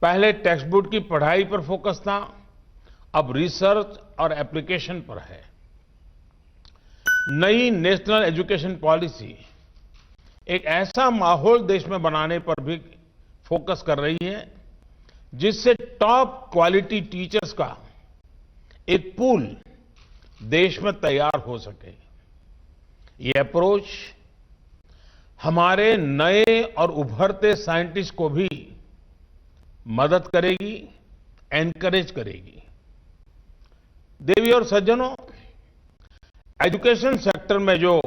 पहले text book की पढ़ाई पर फोकस था, अब रिसर्च और एप्लीकेशन पर है। नई नेशनल एजुकेशन पॉलिसी एक ऐसा माहौल देश में बनाने पर भी फोकस कर रही है जिससे टॉप क्वालिटी टीचर्स का एक पूल देश में तैयार हो सके। ये अप्रोच हमारे नए और उभरते साइंटिस्ट को भी मदद करेगी, एनकरेज करेगी। देवी और सज्जनों, एजुकेशन सेक्टर में जो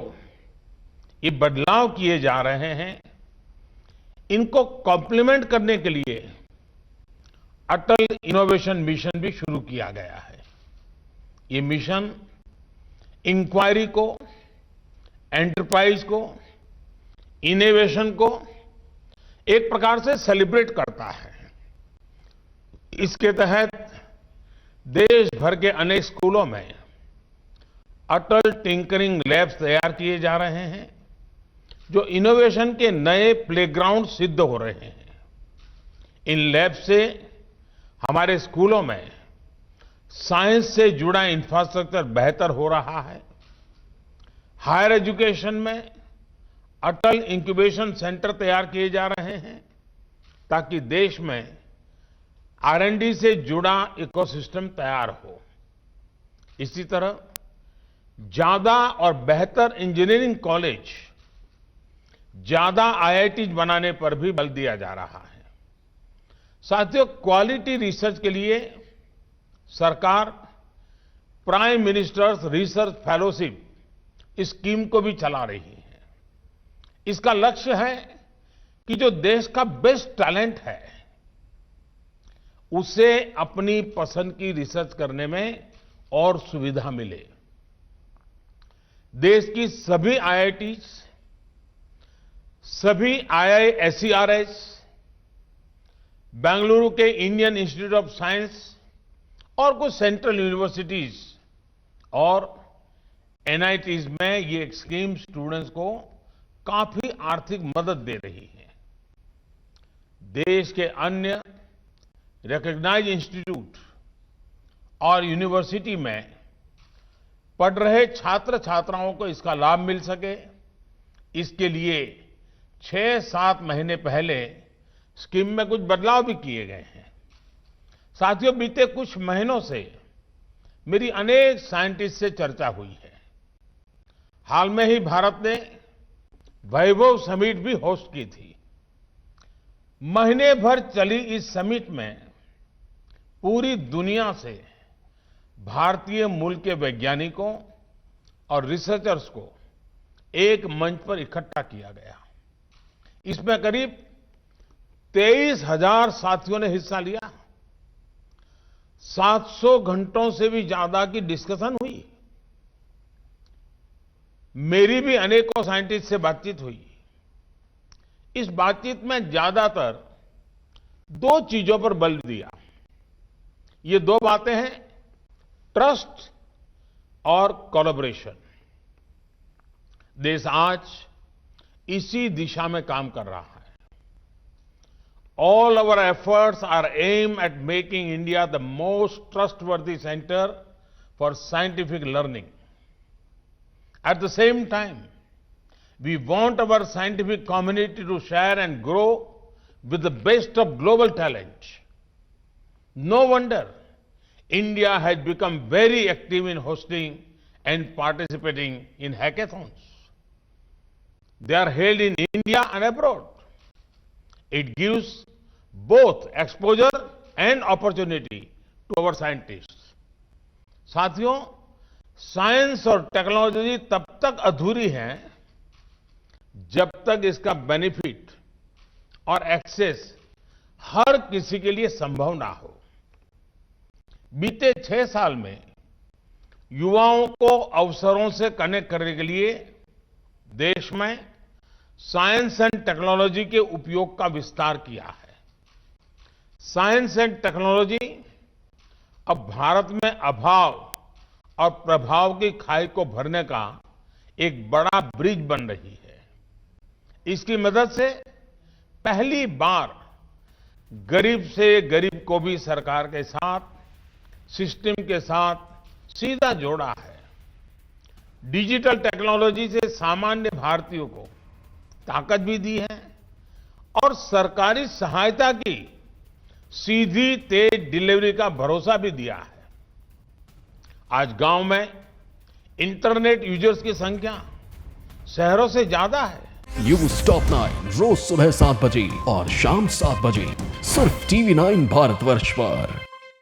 ये बदलाव किए जा रहे हैं, इनको कॉम्प्लीमेंट करने के लिए अटल इनोवेशन मिशन भी शुरू किया गया है। ये मिशन इंक्वायरी को, एंटरप्राइज को, इनोवेशन को एक प्रकार से सेलिब्रेट करता है। इसके तहत देश भर के अनेक स्कूलों में अटल टिंकरिंग लैब्स तैयार किए जा रहे हैं, जो इनोवेशन के नए प्लेग्राउंड सिद्ध हो रहे हैं। इन लैब से हमारे स्कूलों में साइंस से जुड़ा इंफ्रास्ट्रक्चर बेहतर हो रहा है। हायर एजुकेशन में अटल इंक्यूबेशन सेंटर तैयार किए जा रहे हैं ताकि देश में R&D से जुड़ा इकोसिस्टम तैयार हो। इसी तरह ज्यादा और बेहतर इंजीनियरिंग कॉलेज, ज्यादा IITs बनाने पर भी बल दिया जा रहा है। साथियों, क्वालिटी रिसर्च के लिए सरकार prime ministers research fellowship scheme को भी चला रही है। इसका लक्ष्य है कि जो देश का बेस्ट टैलेंट है, उसे अपनी पसंद की रिसर्च करने में और सुविधा मिले। देश की सभी IITs, सभी IISERs, बेंगलुरु के इंडियन इंस्टीट्यूट ऑफ साइंस और कुछ सेंट्रल यूनिवर्सिटीज और NITs में ये स्कीम स्टूडेंट्स को काफी आर्थिक मदद दे रही है। देश के अन्य रिकॉग्नाइज्ड इंस्टीट्यूट और यूनिवर्सिटी में पढ़ रहे छात्र छात्राओं को इसका लाभ मिल सके, इसके लिए 6-7 महीने पहले स्कीम में कुछ बदलाव भी किए गए हैं। साथियों, बीते कुछ महीनों से मेरी अनेक साइंटिस्ट से चर्चा हुई है। हाल में ही भारत ने वैभव समिट भी होस्ट की थी। महीने भर चली इस समिट में पूरी दुनिया से भारतीय मूल के वैज्ञानिकों और रिसर्चर्स को एक मंच पर इकट्ठा किया गया। इसमें करीब 23,000 साथियों ने हिस्सा लिया। 700 घंटों से भी ज्यादा की डिस्कशन हुई। मेरी भी अनेकों साइंटिस्ट से बातचीत हुई। इस बातचीत में ज्यादातर 2 चीजों पर बल दिया। ये 2 बातें हैं, ट्रस्ट और कोलैबोरेशन। देश आज इसी दिशा में काम कर रहा है। All our efforts are aimed at making India the most trustworthy center for scientific learning. At the same time, we want our scientific community to share and grow with the best of global talent. No wonder India has become very active in hosting and participating in hackathons. They are held in India and abroad. It gives both exposure and opportunity to our scientists. साथियों, science और technology तब तक अधूरी है जब तक इसका benefit और एक्सेस हर किसी के लिए संभव ना हो। बीते 6 साल में युवाओं को अवसरों से कनेक्ट करने के लिए देश में साइंस एंड टेक्नोलॉजी के उपयोग का विस्तार किया है। साइंस एंड टेक्नोलॉजी अब भारत में अभाव और प्रभाव की खाई को भरने का एक बड़ा ब्रिज बन रही है। इसकी मदद से पहली बार गरीब से गरीब को भी सरकार के साथ, सिस्टम के साथ सीधा जोड़ा है। डिजिटल टेक्नोलॉजी से सामान्य भारतीयों को ताकत भी दी है और सरकारी सहायता की सीधी तेज डिलीवरी का भरोसा भी दिया है। आज गांव में इंटरनेट यूजर्स की संख्या शहरों से ज्यादा है। न्यूज टॉप 9 रोज सुबह 7 बजे और शाम 7 बजे सिर्फ TV9 भारतवर्ष पर।